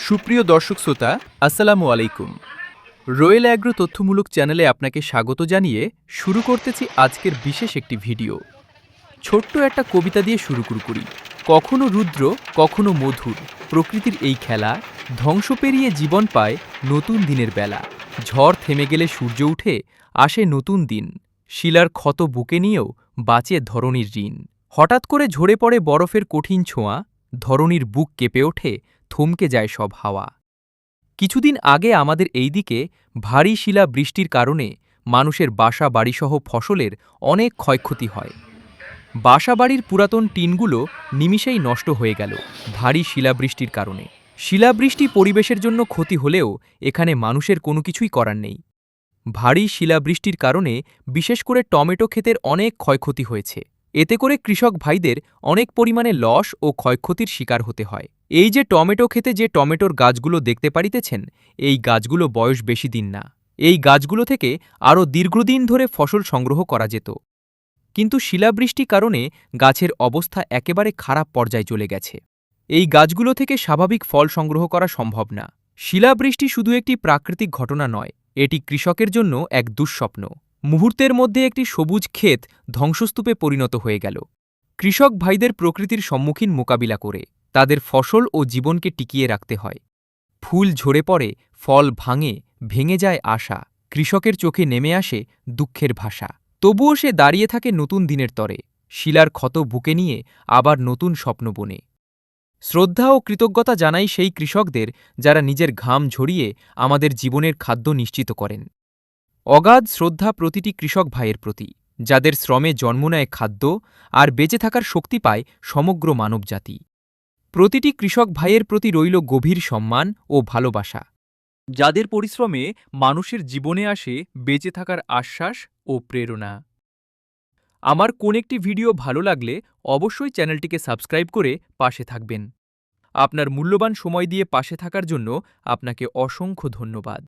সুপ্রিয় দর্শক শ্রোতা, আসসালামু আলাইকুম। রয়েল অ্যাগ্রো তথ্যমূলক চ্যানেলে আপনাকে স্বাগত জানিয়ে শুরু করতেছি আজকের বিশেষ একটি ভিডিও। ছোট্ট একটা কবিতা দিয়ে শুরু করি। কখনো রুদ্র, কখনো মধুর, প্রকৃতির এই খেলা, ধ্বংস পেরিয়ে জীবন পায় নতুন দিনের বেলা। ঝড় থেমে গেলে সূর্য উঠে, আসে নতুন দিন। শিলার ক্ষত বুকে নিয়েও বাঁচে ধরণীর ঋণ। হঠাৎ করে ঝরে পড়ে বরফের কঠিন ছোঁয়া, ধরণীর বুক কেঁপে ওঠে, থমকে যায় সব হাওয়া। কিছুদিন আগে আমাদের এই দিকে ভারী শিলা বৃষ্টির কারণে মানুষের বাসা বাড়িসহ ফসলের অনেক ক্ষয়ক্ষতি হয়। বাসাবাড়ির পুরাতন টিনগুলো নিমিষেই নষ্ট হয়ে গেল ভারী শিলাবৃষ্টির কারণে। শিলাবৃষ্টি পরিবেশের জন্য ক্ষতি হলেও এখানে মানুষের কোনো কিছুই করার নেই। ভারী শিলাবৃষ্টির কারণে বিশেষ করে টমেটো ক্ষেতের অনেক ক্ষয়ক্ষতি হয়েছে। এতে করে কৃষক ভাইদের অনেক পরিমাণে লস ও ক্ষয়ক্ষতির শিকার হতে হয়। এই যে টমেটো ক্ষেতে যে টমেটোর গাছগুলো দেখতে পারিতেছেন, এই গাছগুলো বয়স বেশি দিন না। এই গাছগুলো থেকে আরও দীর্ঘদিন ধরে ফসল সংগ্রহ করা যেত, কিন্তু শিলাবৃষ্টির কারণে গাছের অবস্থা একেবারে খারাপ পর্যায়ে চলে গেছে। এই গাছগুলো থেকে স্বাভাবিক ফল সংগ্রহ করা সম্ভব না। শিলাবৃষ্টি শুধু একটি প্রাকৃতিক ঘটনা নয়, এটি কৃষকের জন্য এক দুঃস্বপ্ন। মুহূর্তের মধ্যে একটি সবুজ ক্ষেত ধ্বংসস্তূপে পরিণত হয়ে গেল। কৃষক ভাইদের প্রকৃতির সম্মুখীন মোকাবিলা করে তাদের ফসল ও জীবনকে টিকিয়ে রাখতে হয়। ফুল ঝরে পড়ে, ফল ভাঙে, ভেঙে যায় আশা। কৃষকের চোখে নেমে আসে দুঃখের ভাষা। তবুও সে দাঁড়িয়ে থাকে নতুন দিনের তরে, শিলার ক্ষত বুকে নিয়ে আবার নতুন স্বপ্ন বনে। শ্রদ্ধা ও কৃতজ্ঞতা জানাই সেই কৃষকদের যারা নিজের ঘাম ঝরিয়ে আমাদের জীবনের খাদ্য নিশ্চিত করেন। অগাধ শ্রদ্ধা প্রতিটি কৃষক ভাইয়ের প্রতি, যাদের শ্রমে জন্ম নেয় খাদ্য আর বেঁচে থাকার শক্তি পায় সমগ্র মানবজাতি। প্রতিটি কৃষক ভাইয়ের প্রতি রইল গভীর সম্মান ও ভালোবাসা, যাদের পরিশ্রমে মানুষের জীবনে আসে বেঁচে থাকার আশ্বাস ও প্রেরণা। আমার কোন একটি ভিডিও ভালো লাগলে অবশ্যই চ্যানেলটিকে সাবস্ক্রাইব করে পাশে থাকবেন। আপনার মূল্যবান সময় দিয়ে পাশে থাকার জন্য আপনাকে অসংখ্য ধন্যবাদ।